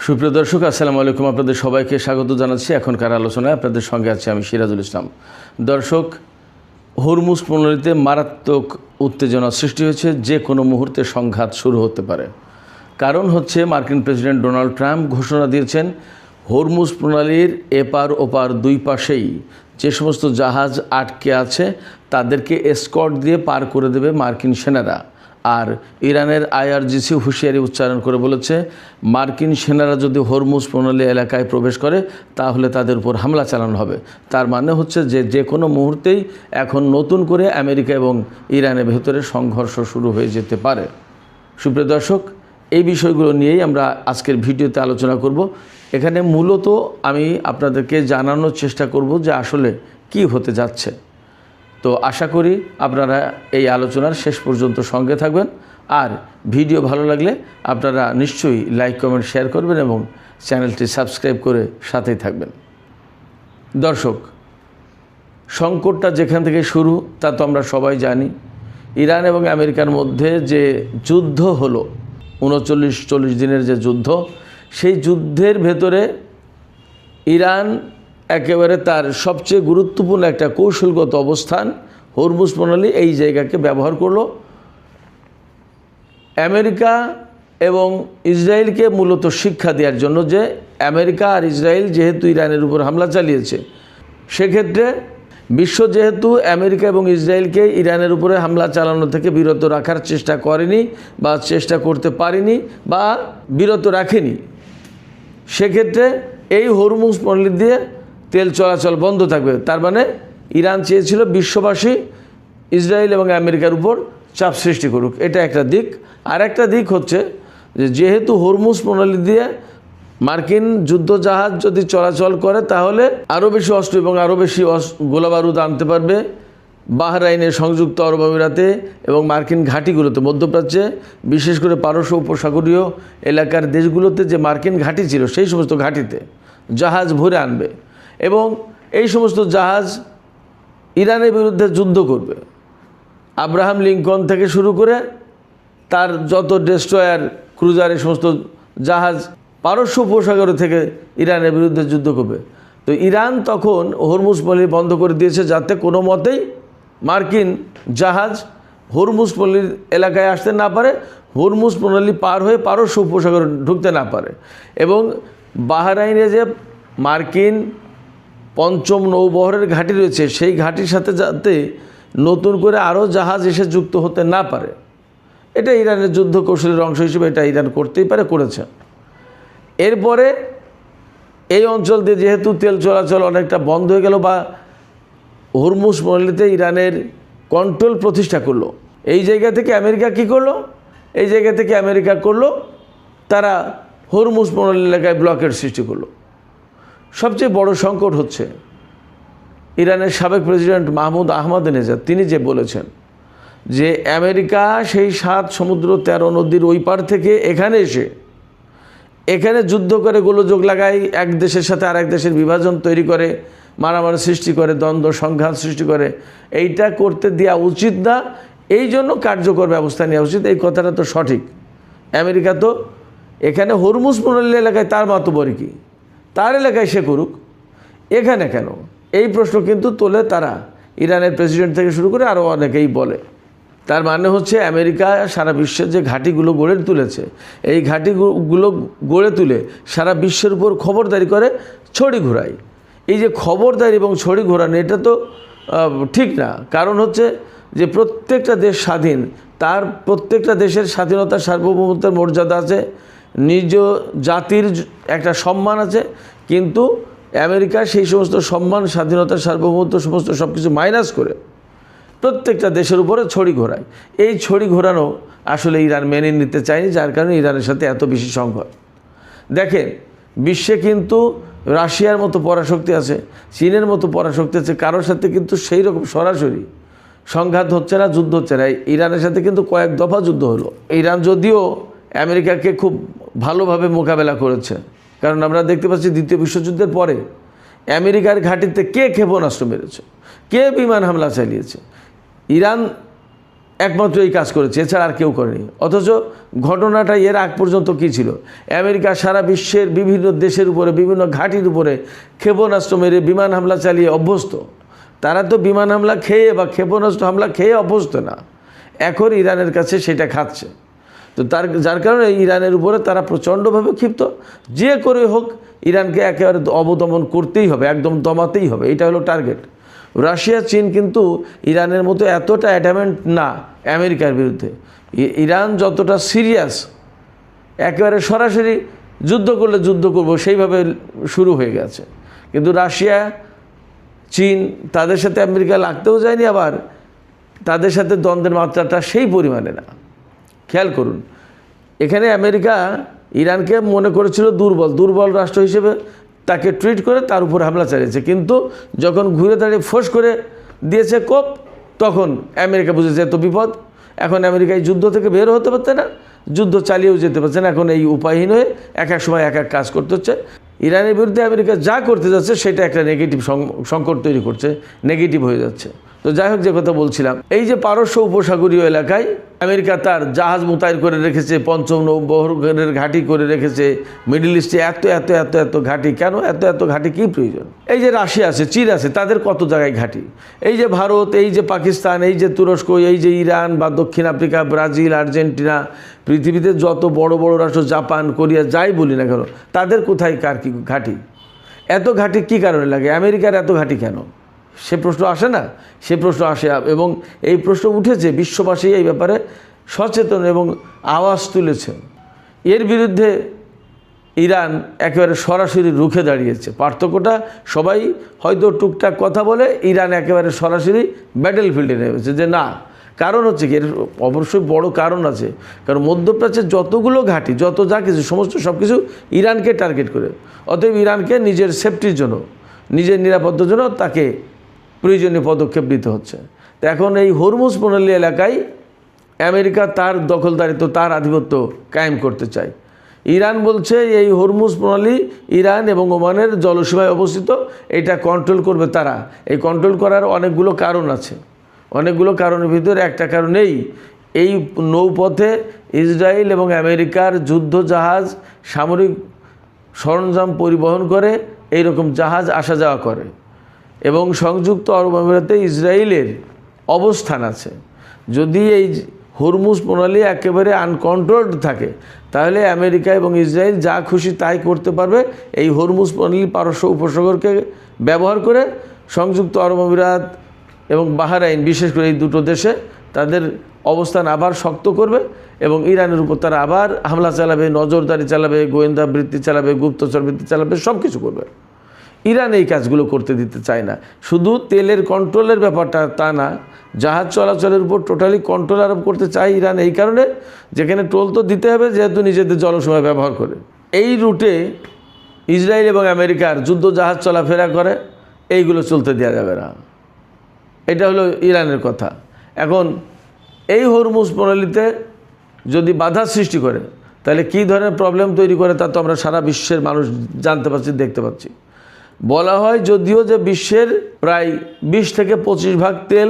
সুপ্রিয় দর্শক, আসসালামু আলাইকুম। আপনাদের সবাইকে স্বাগত জানাচ্ছি এখনকার আলোচনায়। আপনাদের সঙ্গে আছি আমি সিরাজুল ইসলাম। দর্শক, হরমুজ প্রণালীতে মারাত্মক উত্তেজনা সৃষ্টি হয়েছে। যে কোনো মুহূর্তে সংঘাত শুরু হতে পারে। কারণ হচ্ছে মার্কিন প্রেসিডেন্ট ডোনাল্ড ট্রাম্প ঘোষণা দিয়েছেন হরমুজ প্রণালীর এপার ওপার দুই পাশেই যে সমস্ত জাহাজ আটকে আছে তাদেরকে এসকর্ট দিয়ে পার করে দেবে মার্কিন সেনারা। আর ইরানের আইআরজিসি হুঁশিয়ারি উচ্চারণ করে বলেছে, মার্কিন সেনারা যদি হরমুজ প্রণালী এলাকায় প্রবেশ করে তাহলে তাদের উপর হামলা চালানো হবে। তার মানে হচ্ছে যে কোনো মুহূর্তেই এখন নতুন করে আমেরিকা এবং ইরানের ভেতরে সংঘর্ষ শুরু হয়ে যেতে পারে। সুপ্রিয় দর্শক, এই বিষয়গুলো নিয়েই আমরা আজকের ভিডিওতে আলোচনা করব। এখানে মূলত আমি আপনাদেরকে জানানোর চেষ্টা করব যে আসলে কি হতে যাচ্ছে। তো আশা করি আপনারা এই আলোচনার শেষ পর্যন্ত সঙ্গে থাকবেন। আর ভিডিও ভালো লাগলে আপনারা নিশ্চয়ই লাইক, কমেন্ট, শেয়ার করবেন এবং চ্যানেলটি সাবস্ক্রাইব করে সাথেই থাকবেন। দর্শক, সংকটটা যেখান থেকে শুরু তা তো আমরা সবাই জানি। ইরান এবং আমেরিকার মধ্যে যে যুদ্ধ হলো, 39-40 দিনের যে যুদ্ধ, সেই যুদ্ধের ভেতরে ইরান একেবারে তার সবচেয়ে গুরুত্বপূর্ণ একটা কৌশলগত অবস্থান হরমুজ প্রণালী এই জায়গাকে ব্যবহার করলো আমেরিকা এবং ইসরায়েলকে মূলত শিক্ষা দেওয়ার জন্য যে আমেরিকা আর ইসরায়েল যেহেতু ইরানের উপর হামলা চালিয়েছে, সেক্ষেত্রে বিশ্ব যেহেতু আমেরিকা এবং ইসরায়েলকে ইরানের উপরে হামলা চালানো থেকে বিরত রাখার চেষ্টা করেনি বা চেষ্টা করতে পারেনি বা বিরত রাখেনি, সেক্ষেত্রে এই হরমুজ প্রণালী দিয়ে তেল চলাচল বন্ধ থাকবে। তার মানে ইরান চেয়েছিল বিশ্ববাসী ইসরায়েল এবং আমেরিকার উপর চাপ সৃষ্টি করুক। এটা একটা দিক। আর একটা দিক হচ্ছে যে যেহেতু হরমুজ প্রণালী দিয়ে মার্কিন যুদ্ধজাহাজ যদি চলাচল করে তাহলে আরও বেশি অস্ত্র এবং আরও বেশি গোলাবারুদ আনতে পারবে বাহরাইনে, সংযুক্ত আরব আমিরাতে এবং মার্কিন ঘাঁটিগুলোতে, মধ্যপ্রাচ্যে, বিশেষ করে পারস্য উপসাগরীয় এলাকার দেশগুলোতে যে মার্কিন ঘাঁটি ছিল সেই সমস্ত ঘাঁটিতে জাহাজ ভরে আনবে এবং এই সমস্ত জাহাজ ইরানের বিরুদ্ধে যুদ্ধ করবে। আব্রাহাম লিঙ্কন থেকে শুরু করে তার যত ডেস্ট্রয়ার, ক্রুজার, এই সমস্ত জাহাজ পারস্য উপসাগর থেকে ইরানের বিরুদ্ধে যুদ্ধ করবে। তো ইরান তখন হরমুজ প্রণালী বন্ধ করে দিয়েছে যাতে কোনো মতেই মার্কিন জাহাজ হরমুজ প্রণালীর এলাকায় আসতে না পারে, হরমুজ প্রণালী পার হয়ে পারস্য উপসাগরে ঢুকতে না পারে। এবং বাহরাইনে যে মার্কিন পঞ্চম নৌবহরের ঘাঁটি রয়েছে সেই ঘাঁটির সাথে যাতে নতুন করে আরও জাহাজ এসে যুক্ত হতে না পারে, এটা ইরানের যুদ্ধ কৌশলের অংশ হিসেবে এটা ইরান করতেই পারে, করেছে। এরপরে এই অঞ্চল দিয়ে যেহেতু তেল চলাচল অনেকটা বন্ধ হয়ে গেল বা হরমুজ প্রণালীতে ইরানের কন্ট্রোল প্রতিষ্ঠা করলো, এই জায়গা থেকে আমেরিকা কি করলো? এই জায়গা থেকে আমেরিকা করলো তারা হরমুজ প্রণালী এলাকায় ব্লকের সৃষ্টি করলো। সবচেয়ে বড় সংকট হচ্ছে ইরানের সাবেক প্রেসিডেন্ট মাহমুদ আহমদিনেজাদ, তিনি যে বলেছেন যে আমেরিকা সেই 7 সমুদ্র 13 নদীর ওই পার থেকে এখানে যুদ্ধ করে, গোলযোগ লাগায়, এক দেশের সাথে আরেক দেশের বিভাজন তৈরি করে, মারামারি সৃষ্টি করে, দ্বন্দ্ব সংঘাত সৃষ্টি করে, এইটা করতে দেওয়া উচিত না। এই জন্য কার্যকর ব্যবস্থা নেওয়া উচিত। এই কথাটা তো সঠিক। আমেরিকা তো এখানে হরমুজ প্রণালী এলাকায় তার মাতব্বরি কি, তার এলাকায় সে করুক, এখানে কেন? এই প্রশ্ন কিন্তু তোলে তারা, ইরানের প্রেসিডেন্ট থেকে শুরু করে আরও অনেকেই বলে। তার মানে হচ্ছে আমেরিকা সারা বিশ্বের যে ঘাঁটিগুলো গড়ে তুলেছে, এই ঘাঁটিগুলো গড়ে তুলে সারা বিশ্বের উপর খবরদারি করে, ছড়ি ঘোরায়। এই যে খবরদারি এবং ছড়ি ঘোরানো, এটা তো ঠিক না। কারণ হচ্ছে যে প্রত্যেকটা দেশ স্বাধীন, তার প্রত্যেকটা দেশের স্বাধীনতা, সার্বভৌমত্বের মর্যাদা আছে, নিজ জাতির একটা সম্মান আছে। কিন্তু আমেরিকা সেই সমস্ত সম্মান, স্বাধীনতা, সার্বভৌমত্ব সমস্ত সব কিছু মাইনাস করে প্রত্যেকটা দেশের উপরে ছড়ি ঘোরায়। এই ছড়ি ঘোরানো আসলে ইরান মেনে নিতে চায়নি, যার কারণে ইরানের সাথে এত বেশি সংঘাত। দেখেন, বিশ্বে কিন্তু রাশিয়ার মতো পরাশক্তি আছে, চীনের মতো পরাশক্তি আছে, কারোর সাথে কিন্তু সেই রকম সরাসরি সংঘাত হচ্ছে না, যুদ্ধ হচ্ছে না। ইরানের সাথে কিন্তু কয়েক দফা যুদ্ধ হলো। ইরান যদিও আমেরিকাকে খুব ভালোভাবে মোকাবেলা করেছে, কারণ আমরা দেখতে পাচ্ছি দ্বিতীয় বিশ্বযুদ্ধের পরে আমেরিকার ঘাঁটিতে কে ক্ষেপণাস্ত্র মেরেছে, কে বিমান হামলা চালিয়েছে। ইরান একমাত্র এই কাজ করেছে, এছাড়া আর কেউ করেনি। অথচ ঘটনাটা এর আগ পর্যন্ত কী ছিল? আমেরিকা সারা বিশ্বের বিভিন্ন দেশের উপরে, বিভিন্ন ঘাঁটির উপরে ক্ষেপণাস্ত্র মেরে বিমান হামলা চালিয়ে অভ্যস্ত। তারা তো বিমান হামলা খেয়ে বা ক্ষেপণাস্ত্র হামলা খেয়ে অভ্যস্ত না, এখন ইরানের কাছে সেটা খাচ্ছে। তো যার কারণে ইরানের উপরে তারা প্রচণ্ডভাবে ক্ষিপ্ত। যে করে হোক ইরানকে একেবারে অবদমন করতেই হবে, একদম দমাতেই হবে, এটা হলো টার্গেট। রাশিয়া চীন কিন্তু ইরানের মতো এতটা অ্যাডামেন্ট না আমেরিকার বিরুদ্ধে। ইরান যতটা সিরিয়াস, একেবারে সরাসরি যুদ্ধ করলে যুদ্ধ করব সেইভাবে শুরু হয়ে গেছে। কিন্তু রাশিয়া চীন তাদের সাথে আমেরিকা লাগতেও যায়নি, আবার তাদের সাথে দ্বন্দ্বের মাত্রাটা সেই পরিমাণে না। খেয়াল করুন, এখানে আমেরিকা ইরানকে মনে করেছিল দুর্বল রাষ্ট্র হিসেবে তাকে ট্রিট করে তার উপর হামলা চালিয়েছে। কিন্তু যখন ঘুরে দাঁড়িয়ে ফোঁস করে দিয়েছে কোপ, তখন আমেরিকা বুঝেছে এত বিপদ। এখন আমেরিকা এই যুদ্ধ থেকে বের হতে পারছে না, যুদ্ধ চালিয়েও যেতে পারছে না। এখন এই উপায়হীন হয়ে এক এক সময় এক এক কাজ করতে হচ্ছে। ইরানের বিরুদ্ধে আমেরিকা যা করতে যাচ্ছে সেটা একটা নেগেটিভ সংকট তৈরি করছে, নেগেটিভ হয়ে যাচ্ছে। তো যাই হোক, যে কথা বলছিলাম, এই যে পারস্য উপসাগরীয় এলাকায় আমেরিকা তার জাহাজ মোতায়েন করে রেখেছে, পঞ্চম নৌবহরের ঘাঁটি করে রেখেছে। মিডল ইস্টে এত এত এত এত ঘাঁটি কেন? এত এত ঘাঁটি কী প্রয়োজন? এই যে রাশিয়া আছে, চীন আছে, তাদের কত জায়গায় ঘাঁটি। এই যে ভারত, এই যে পাকিস্তান, এই যে তুরস্ক, এই যে ইরান বা দক্ষিণ আফ্রিকা, ব্রাজিল, আর্জেন্টিনা, পৃথিবীতে যত বড় বড় রাষ্ট্র, জাপান, কোরিয়া, যাই বলি না কেন, তাদের কোথায় কার কী ঘাঁটি? এত ঘাঁটি কী কারণে লাগে? আমেরিকার এত ঘাঁটি কেন? সে প্রশ্ন আসে না? সে প্রশ্ন আসে, এবং এই প্রশ্ন উঠেছে, বিশ্ববাসী এই ব্যাপারে সচেতন এবং আওয়াজ তুলেছে। এর বিরুদ্ধে ইরান একেবারে সরাসরি রুখে দাঁড়িয়েছে। পার্থক্যটা, সবাই হয়তো টুকটাক কথা বলে, ইরান একেবারে সরাসরি ব্যাটেল ফিল্ডে নেমেছে। যে না, কারণ হচ্ছে কি, এর অবশ্যই বড় কারণ আছে। কারণ মধ্যপ্রাচ্যের যতগুলো ঘাঁটি, যত যা কিছু, সমস্ত সব কিছু ইরানকে টার্গেট করে। অতএব ইরানকে নিজের সেফটির জন্য, নিজের নিরাপত্তার জন্য তাকে প্রয়োজনীয় পদক্ষেপ নিতে হচ্ছে। তো এখন এই হরমুজ প্রণালী এলাকায় আমেরিকা তার দখলদারিত্ব, তার আধিপত্য কায়েম করতে চায়। ইরান বলছে এই হরমুজ প্রণালী ইরান এবং ওমানের জলসীমায় অবস্থিত, এটা কন্ট্রোল করবে তারা। এই কন্ট্রোল করার অনেকগুলো কারণ আছে। অনেকগুলো কারণের ভিতরে একটা কারণেই এই নৌপথে ইসরায়েল এবং আমেরিকার যুদ্ধ জাহাজ, সামরিক সরঞ্জাম পরিবহন করে, এই রকম জাহাজ আসা যাওয়া করে। এবং সংযুক্ত আরব আমিরাতে ইসরায়েলের অবস্থান আছে। যদি এই হরমুজ প্রণালী একেবারে আনকন্ট্রোলড থাকে, তাহলে আমেরিকা এবং ইসরায়েল যা খুশি তাই করতে পারবে। এই হরমুজ প্রণালী পারস্য উপসাগরকে ব্যবহার করে সংযুক্ত আরব আমিরাত এবং বাহরাইন, বিশেষ করে এই দুটো দেশে তাদের অবস্থান আবার শক্ত করবে এবং ইরানের উপর তারা আবার হামলা চালাবে, নজরদারি চালাবে, গোয়েন্দা বৃত্তি চালাবে, গুপ্তচর বৃত্তি চালাবে, সব কিছু করবে। ইরান এই কাজগুলো করতে দিতে চায় না। শুধু তেলের কন্ট্রোলের ব্যাপারটা তা না, জাহাজ চলাচলের উপর টোটালি কন্ট্রোল আরোপ করতে চায় ইরান। এই কারণে, যেখানে টোল তো দিতে হবে, যেহেতু নিজেদের জলসীমা ব্যবহার করে। এই রুটে ইসরায়েল এবং আমেরিকার যুদ্ধ জাহাজ চলাফেরা করে, এইগুলো চলতে দেওয়া যাবে না। এটা হলো ইরানের কথা। এখন এই হরমুজ প্রণালীতে যদি বাধা সৃষ্টি করে, তাহলে কী ধরনের প্রবলেম তৈরি করে তা তো আমরা সারা বিশ্বের মানুষ জানতে পারছি, দেখতে পাচ্ছি। বলা হয় যদিও যে বিশ্বের প্রায় 20 থেকে 25% তেল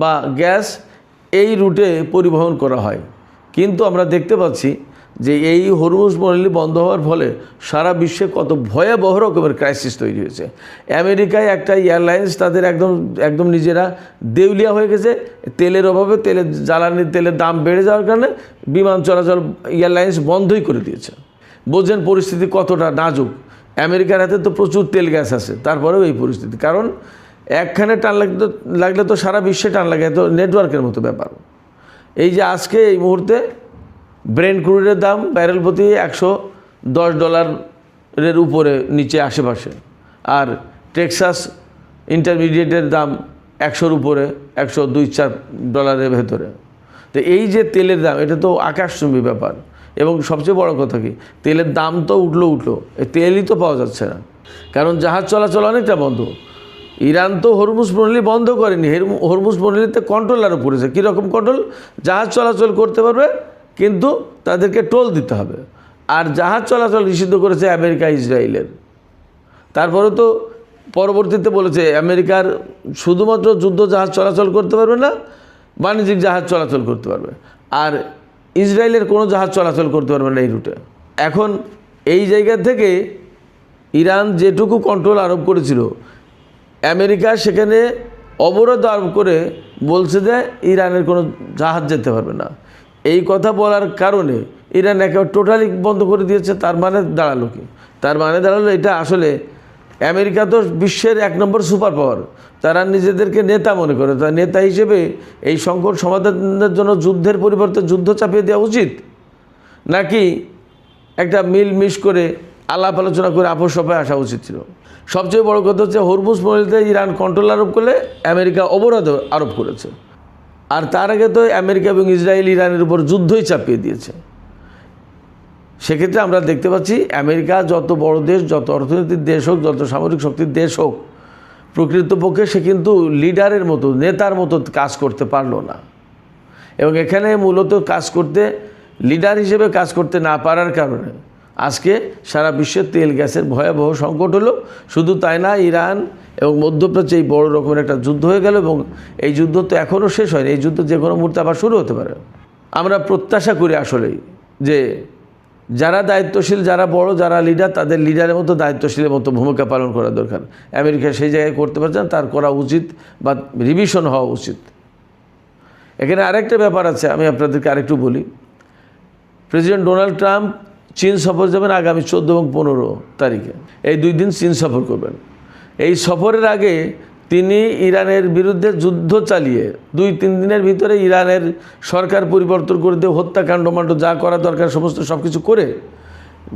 বা গ্যাস এই রুটে পরিবহন করা হয়, কিন্তু আমরা দেখতে পাচ্ছি যে এই হরমুজ প্রণালী বন্ধ হওয়ার ফলে সারা বিশ্বে কত ভয়াবহ রকমের ক্রাইসিস তৈরি হয়েছে। আমেরিকায় একটা এয়ারলাইন্স তাদের একদম নিজেরা দেউলিয়া হয়ে গেছে তেলের অভাবে। তেলের দাম বেড়ে যাওয়ার কারণে বিমান চলাচল এয়ারলাইন্স বন্ধই করে দিয়েছে। বোঝেন পরিস্থিতি কতটা নাজুক। আমেরিকার হাতে তো প্রচুর তেল গ্যাস আছে, তারপরেও এই পরিস্থিতি। কারণ একখানে টান লাগলে তো সারা বিশ্বে টান লাগে, তো নেটওয়ার্কের মতো ব্যাপার। এই যে আজকে এই মুহূর্তে ব্রেন্ট ক্রুডের দাম ব্যারেল প্রতি $110 উপরে নিচে আশেপাশে, আর টেক্সাস ইন্টারমিডিয়েটের দাম 100-র উপরে, $102-4 ভেতরে। তো এই যে তেলের দাম, এটা তো আকাশচুম্বী ব্যাপার। এবং সবচেয়ে বড় কথা কি, তেলের দাম তো উঠলো, এই তেলই তো পাওয়া যাচ্ছে না, কারণ জাহাজ চলাচল অনেকটা বন্ধ। ইরান তো হরমুজ প্রণালী বন্ধ করেনি, হরমুজ প্রণালীতে কন্ট্রোল আরোপ করেছে। কীরকম কন্ট্রোল? জাহাজ চলাচল করতে পারবে, কিন্তু তাদেরকে টোল দিতে হবে। আর জাহাজ চলাচল নিষিদ্ধ করেছে আমেরিকা, ইসরায়েলের। তারপরে তো পরবর্তীতে বলেছে আমেরিকার শুধুমাত্র যুদ্ধ জাহাজ চলাচল করতে পারবে না, বাণিজ্যিক জাহাজ চলাচল করতে পারবে, আর ইসরায়েলের কোনো জাহাজ চলাচল করতে পারবে না এই রুটে। এখন এই জায়গা থেকে ইরান যেটুকু কন্ট্রোল আরোপ করেছিল, আমেরিকা সেখানে অবরোধ আরোপ করে বলছে যে ইরানের কোনো জাহাজ যেতে পারবে না। এই কথা বলার কারণে ইরান একেবারে টোটালি বন্ধ করে দিয়েছে। তার মানে দাঁড়ালো কি? তার মানে দাঁড়ালো এটা আসলে আমেরিকা তো বিশ্বের 1 নম্বর সুপার পাওয়ার, তারা নিজেদেরকে নেতা মনে করে। তার নেতা হিসেবে এই সংকট সমাধানের জন্য যুদ্ধের পরিবর্তে যুদ্ধ চাপিয়ে দেওয়া উচিত, নাকি একটা মিলমিশ করে আলাপ আলোচনা করে আপোষ সভায় আসা উচিত ছিল? সবচেয়ে বড় কথা হচ্ছে হরমুজ প্রণালীতে ইরান কন্ট্রোল আরোপ করলে আমেরিকা অবরোধ আরোপ করেছে, আর তার আগে তো আমেরিকা এবং ইসরায়েল ইরানের উপর যুদ্ধই চাপিয়ে দিয়েছে। সেক্ষেত্রে আমরা দেখতে পাচ্ছি আমেরিকা যত বড় দেশ, যত অর্থনৈতিক দেশ হোক, যত সামরিক শক্তির দেশ হোক, প্রকৃতপক্ষে সে কিন্তু লিডারের মতো, নেতার মতো কাজ করতে পারলো না। এবং এখানে মূলত কাজ করতে, লিডার হিসেবে কাজ করতে না পারার কারণে আজকে সারা বিশ্বের তেল গ্যাসের ভয়াবহ সংকট হলো। শুধু তাই না, ইরান এবং মধ্যপ্রাচ্যে এই বড় রকমের একটা যুদ্ধ হয়ে গেল, এবং এই যুদ্ধ তো এখনও শেষ হয়নি। এই যুদ্ধ যে কোনো মুহূর্তে আবার শুরু হতে পারে। আমরা প্রত্যাশা করি আসলেই যে যারা দায়িত্বশীল, যারা বড়, যারা লিডার, তাদের লিডারের মতো দায়িত্বশীলের মতো ভূমিকা পালন করা দরকার। আমেরিকা সেই জায়গায় করতে পারছেন, তার করা উচিত বা রিভিশন হওয়া উচিত। এখানে আরেকটা ব্যাপার আছে, আমি আপনাদেরকে আরেকটু বলি। প্রেসিডেন্ট ডোনাল্ড ট্রাম্প চীন সফর যাবেন আগামী 14 এবং 15 তারিখে। এই 2 দিন চীন সফর করবেন। এই সফরের আগে তিনি ইরানের বিরুদ্ধে যুদ্ধ চালিয়ে 2-3 দিনের ভিতরে ইরানের সরকার পরিবর্তন করে দিয়ে হত্যাকাণ্ড যা করা দরকার সমস্ত সব কিছু করে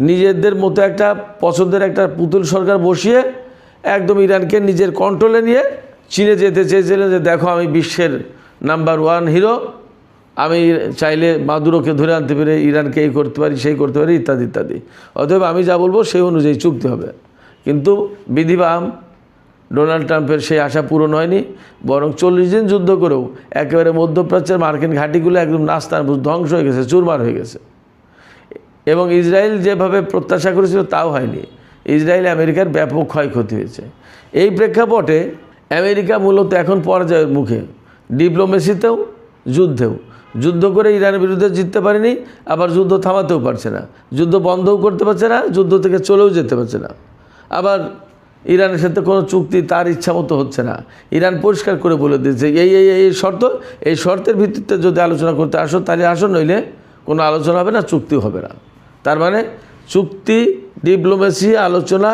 নিজেদের মতো একটা পছন্দের একটা পুতুল সরকার বসিয়ে একদম ইরানকে নিজের কন্ট্রোলে নিয়ে চীনে যেতে চেয়েছিলেন যে দেখো আমি বিশ্বের নাম্বার 1 হিরো, আমি চাইলে মাদুরোকে ধরে আনতে পেরে ইরানকে এই করতে পারি, সেই করতে পারি, ইত্যাদি ইত্যাদি। অতএব আমি যা বলবো সেই অনুযায়ী চুক্তি হবে। কিন্তু বিধিবাম ডোনাল্ড ট্রাম্পের সেই আশা পূরণ হয়নি, বরং 40 দিন যুদ্ধ করেও একেবারে মধ্যপ্রাচ্যের মার্কিন ঘাঁটিগুলো একদম নাস্তানাবুদ ধ্বংস হয়ে গেছে, চুরমার হয়ে গেছে। এবং ইসরায়েল যেভাবে প্রত্যাশা করেছিল তাও হয়নি। ইসরায়েল আমেরিকার ব্যাপক ক্ষয়ক্ষতি হয়েছে। এই প্রেক্ষাপটে আমেরিকা মূলত এখন পরাজয়ের মুখে, ডিপ্লোমেসিতেও যুদ্ধেও। যুদ্ধ করে ইরানের বিরুদ্ধে জিততে পারেনি, আবার যুদ্ধ থামাতেও পারছে না, যুদ্ধ বন্ধও করতে পারছে না, যুদ্ধ থেকে চলেও যেতে পারছে না। আবার ইরানের সাথে কোনো চুক্তি তার ইচ্ছা মতো হচ্ছে না। ইরান পরিষ্কার করে বলে দিয়েছে এই শর্ত, এই শর্তের ভিত্তিতে যদি আলোচনা করতে আসো তাহলে আসো, নইলে কোনো আলোচনা হবে না, চুক্তিও হবে না। তার মানে চুক্তি, ডিপ্লোমেসি, আলোচনা,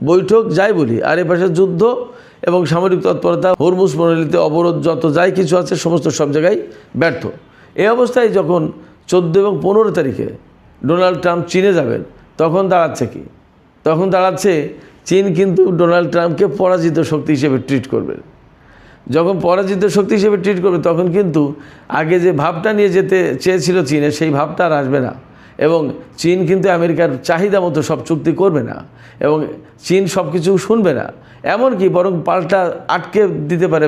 বৈঠক যাই বলি, আর এ পাশে যুদ্ধ এবং সামরিক তৎপরতা, হরমুজ প্রণালীতে অবরোধ, যত যাই কিছু আছে সমস্ত সব জায়গায় ব্যর্থ। এই অবস্থায় যখন 14 এবং 15 তারিখে ডোনাল্ড ট্রাম্প চীনে যাবেন, তখন দাঁড়াচ্ছে কি? তখন দাঁড়াচ্ছে চীন কিন্তু ডোনাল্ড ট্রাম্পকে পরাজিত শক্তি হিসেবে ট্রিট করবে। যখন পরাজিত শক্তি হিসেবে ট্রিট করবে তখন কিন্তু আগে যে ভাবটা নিয়ে যেতে চেয়েছিল চীনে, সেই ভাবটা আর আসবে না। এবং চীন কিন্তু আমেরিকার চাহিদা মতো সব চুক্তি করবে না, এবং চীন সব কিছু শুনবে না। এমনকি বরং পাল্টা আটকে দিতে পারে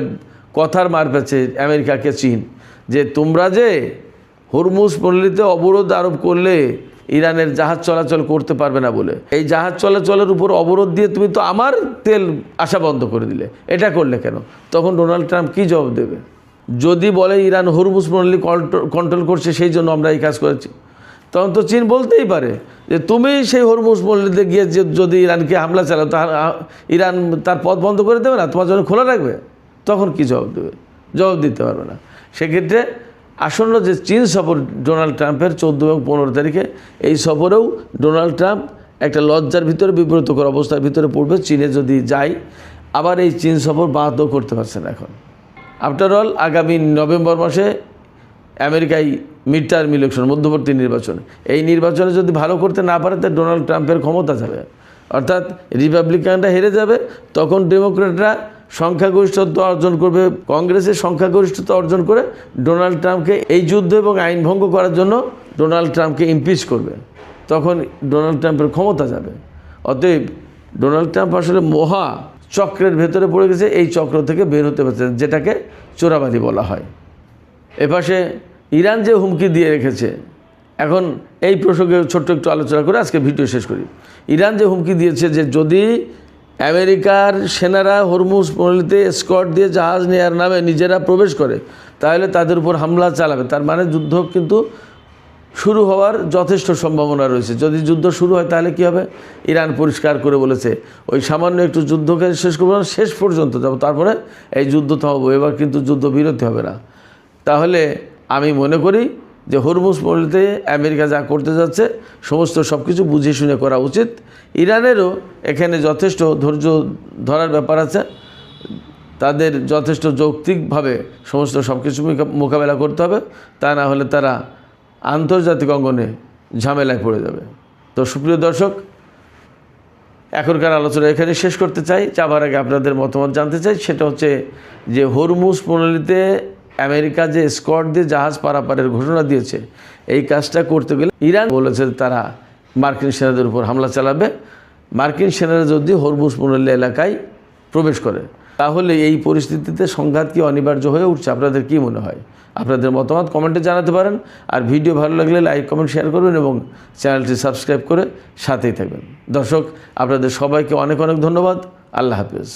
কথার মার পেছে আমেরিকাকে চীন, যে তোমরা যে হরমুজ প্রণালীতে অবরোধ আরোপ করলে ইরানের জাহাজ চলাচল করতে পারবে না বলে, এই জাহাজ চলাচলের উপর অবরোধ দিয়ে তুমি তো আমার তেল আসা বন্ধ করে দিলে, এটা করলে কেন? তখন ডোনাল্ড ট্রাম্প কী জবাব দেবে? যদি বলে ইরান হরমুজ প্রণালী কন্ট্রোল করছে সেই জন্য আমরা এই কাজ করেছি, তখন তো চীন বলতেই পারে যে তুমি সেই হরমুজ প্রণালীতে গিয়ে যদি ইরানকে হামলা চালাও, তা ইরান তার পথ বন্ধ করে দেবে না, তোমার জন্য খোলা রাখবে? তখন কি জবাব দেবে? জবাব দিতে পারবে না। সেক্ষেত্রে আসন্ন যে চীন সফর ডোনাল্ড ট্রাম্পের 14 এবং 15 তারিখে, এই সফরেও ডোনাল্ড ট্রাম্প একটা লজ্জার ভিতরে, বিব্রতকর অবস্থার ভিতরে পড়বে। চীনে যদি যায়, আবার এই চীন সফর বাদও করতে পারছে না এখন। আফটার অল আগামী নভেম্বর মাসে আমেরিকায় মিড টার্ম ইলেকশন, মধ্যবর্তী নির্বাচন। এই নির্বাচনে যদি ভালো করতে না পারে তো ডোনাল্ড ট্রাম্পের ক্ষমতা যাবে, অর্থাৎ রিপাবলিকানরা হেরে যাবে। তখন ডেমোক্রেটরা সংখ্যাগরিষ্ঠতা অর্জন করবে, কংগ্রেসের সংখ্যাগরিষ্ঠতা অর্জন করে ডোনাল্ড ট্রাম্পকে এই যুদ্ধ এবং আইন ভঙ্গ করার জন্য ডোনাল্ড ট্রাম্পকে ইমপিচ করবে। তখন ডোনাল্ড ট্রাম্পের ক্ষমতা যাবে। অতএব ডোনাল্ড ট্রাম্প আসলে মহা চক্রের ভেতরে পড়ে গেছে, এই চক্র থেকে বের হতে পারছে, যেটাকে চোরাবাজি বলা হয়। এপাশে ইরান যে হুমকি দিয়ে রেখেছে, এখন এই প্রসঙ্গে ছোট্ট একটু আলোচনা করে আজকে ভিডিও শেষ করি। ইরান যে হুমকি দিয়েছে যে যদি আমেরিকার সেনারা হরমুজ প্রণালীতে স্কট দিয়ে জাহাজ নেওয়ার নামে নিজেরা প্রবেশ করে, তাহলে তাদের উপর হামলা চালাবে। তার মানে যুদ্ধ কিন্তু শুরু হওয়ার যথেষ্ট সম্ভাবনা রয়েছে। যদি যুদ্ধ শুরু হয় তাহলে কী হবে? ইরান পরিষ্কার করে বলেছে ওই সামান্য একটু যুদ্ধকে শেষ করবো না, শেষ পর্যন্ত যাবো, তারপরে এই যুদ্ধ থামাবো, এবার কিন্তু যুদ্ধ বিরতি হবে না। তাহলে আমি মনে করি যে হরমুজ প্রণালীতে আমেরিকা যা করতে যাচ্ছে সমস্ত সব কিছু বুঝে শুনে করা উচিত। ইরানেরও এখানে যথেষ্ট ধৈর্য ধরার ব্যাপার আছে, তাদের যথেষ্ট যৌক্তিকভাবে সমস্ত সব কিছু মোকাবেলা করতে হবে, তা না হলে তারা আন্তর্জাতিক অঙ্গনে ঝামেলায় পড়ে যাবে। তো সুপ্রিয় দর্শক, এখনকার আলোচনা এখানে শেষ করতে চাই। যাবার আগে আপনাদের মতামত জানতে চাই, সেটা হচ্ছে যে হরমুজ প্রণালীতে আমেরিকা যে স্কট দিয়ে জাহাজ পারাপারের ঘোষণা দিয়েছে, এই কাজটা করতে গেলে ইরান বলেছে তারা মার্কিন সেনাদের উপর হামলা চালাবে। মার্কিন সেনারা যদি হরমুজ প্রণালী এলাকায় প্রবেশ করে, তাহলে এই পরিস্থিতিতে সংঘাত কি অনিবার্য হয়ে উঠছে? আপনাদের কি মনে হয়? আপনাদের মতামত কমেন্টে জানাতে পারেন। আর ভিডিও ভালো লাগলে লাইক, কমেন্ট, শেয়ার করবেন এবং চ্যানেলটি সাবস্ক্রাইব করে সাথেই থাকবেন। দর্শক, আপনাদের সবাইকে অনেক অনেক ধন্যবাদ। আল্লাহ হাফেজ।